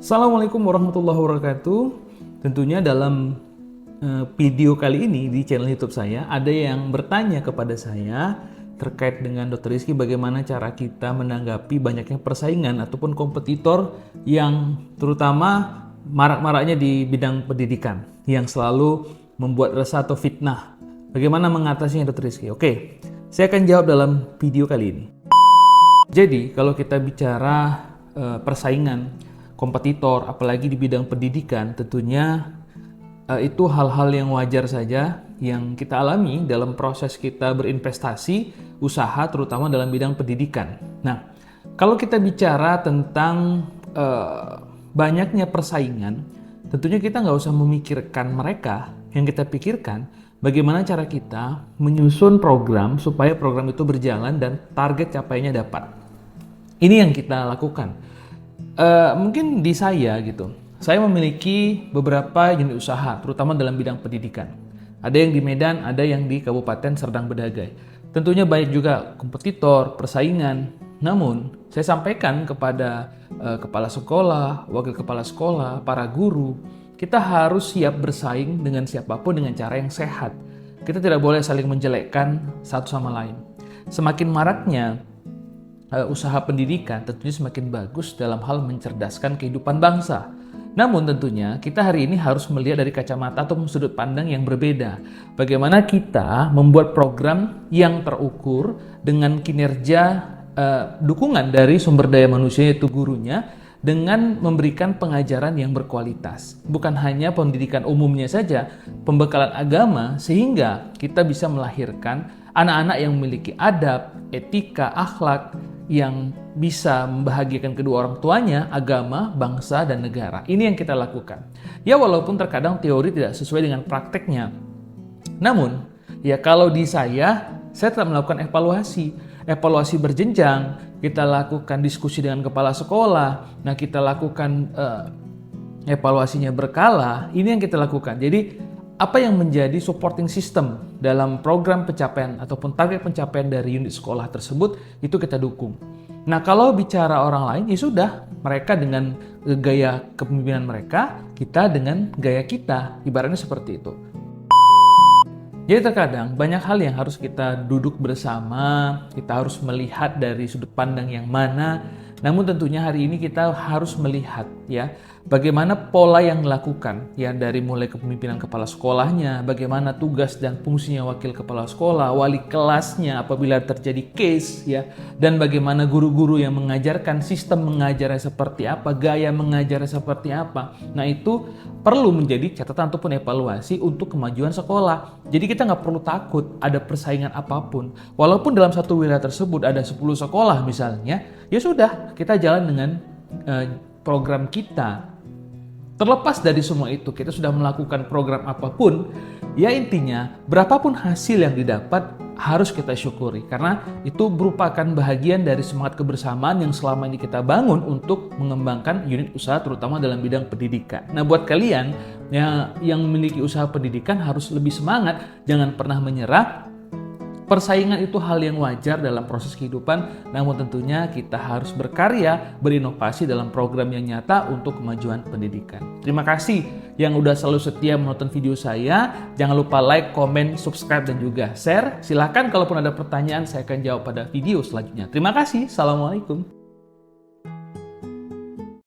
Assalamualaikum warahmatullahi wabarakatuh. Tentunya dalam video kali ini di channel YouTube saya ada yang bertanya kepada saya terkait dengan Dr. Rizky bagaimana cara kita menanggapi banyaknya persaingan ataupun kompetitor yang terutama marak-maraknya di bidang pendidikan yang selalu membuat resah atau fitnah. Bagaimana mengatasinya Dr. Rizky? Oke, saya akan jawab dalam video kali ini. Jadi kalau kita bicara persaingan kompetitor, apalagi di bidang pendidikan, tentunya itu hal-hal yang wajar saja yang kita alami dalam proses kita berinvestasi, usaha, terutama dalam bidang pendidikan. Nah, kalau kita bicara tentang banyaknya persaingan, tentunya kita nggak usah memikirkan mereka. Yang kita pikirkan, bagaimana cara kita menyusun program supaya program itu berjalan dan target capainya dapat. Ini yang kita lakukan. Mungkin di saya gitu, saya memiliki beberapa unit usaha, terutama dalam bidang pendidikan. Ada yang di Medan, ada yang di Kabupaten Serdang Bedagai. Tentunya banyak juga kompetitor, persaingan. Namun, saya sampaikan kepada kepala sekolah, wakil kepala sekolah, para guru, kita harus siap bersaing dengan siapapun dengan cara yang sehat. Kita tidak boleh saling menjelekkan satu sama lain. Semakin maraknya usaha pendidikan tentunya semakin bagus dalam hal mencerdaskan kehidupan bangsa. Namun tentunya kita hari ini harus melihat dari kacamata atau sudut pandang yang berbeda. Bagaimana kita membuat program yang terukur dengan kinerja dukungan dari sumber daya manusia yaitu gurunya dengan memberikan pengajaran yang berkualitas. Bukan hanya pendidikan umumnya saja, pembekalan agama sehingga kita bisa melahirkan anak-anak yang memiliki adab, etika, akhlak, yang bisa membahagiakan kedua orang tuanya, agama, bangsa, dan negara. Ini yang kita lakukan. Ya walaupun terkadang teori tidak sesuai dengan prakteknya. Namun, ya kalau di saya tetap melakukan evaluasi. Evaluasi berjenjang, kita lakukan diskusi dengan kepala sekolah, nah kita lakukan evaluasinya berkala, ini yang kita lakukan. Jadi, apa yang menjadi supporting system dalam program pencapaian ataupun target pencapaian dari unit sekolah tersebut itu kita dukung. Nah kalau bicara orang lain ya sudah, mereka dengan gaya kepemimpinan mereka, kita dengan gaya kita, ibaratnya seperti itu. Jadi terkadang banyak hal yang harus kita duduk bersama, kita harus melihat dari sudut pandang yang mana. Namun tentunya hari ini kita harus melihat ya bagaimana pola yang dilakukan ya dari mulai kepemimpinan kepala sekolahnya, bagaimana tugas dan fungsinya wakil kepala sekolah, wali kelasnya apabila terjadi case ya, dan bagaimana guru-guru yang mengajarkan sistem mengajarnya seperti apa, gaya mengajarnya seperti apa. Nah itu perlu menjadi catatan ataupun evaluasi untuk kemajuan sekolah. Jadi kita nggak perlu takut ada persaingan apapun. Walaupun dalam satu wilayah tersebut ada 10 sekolah misalnya, ya sudah kita jalan dengan program kita. Terlepas dari semua itu, kita sudah melakukan program apapun, ya intinya berapapun hasil yang didapat harus kita syukuri. Karena itu merupakan bahagian dari semangat kebersamaan yang selama ini kita bangun untuk mengembangkan unit usaha terutama dalam bidang pendidikan. Nah buat kalian yang memiliki usaha pendidikan harus lebih semangat, jangan pernah menyerah. Persaingan itu hal yang wajar dalam proses kehidupan, namun tentunya kita harus berkarya, berinovasi dalam program yang nyata untuk kemajuan pendidikan. Terima kasih yang udah selalu setia menonton video saya. Jangan lupa like, komen, subscribe, dan juga share. Silahkan kalaupun ada pertanyaan, saya akan jawab pada video selanjutnya. Terima kasih. Assalamualaikum.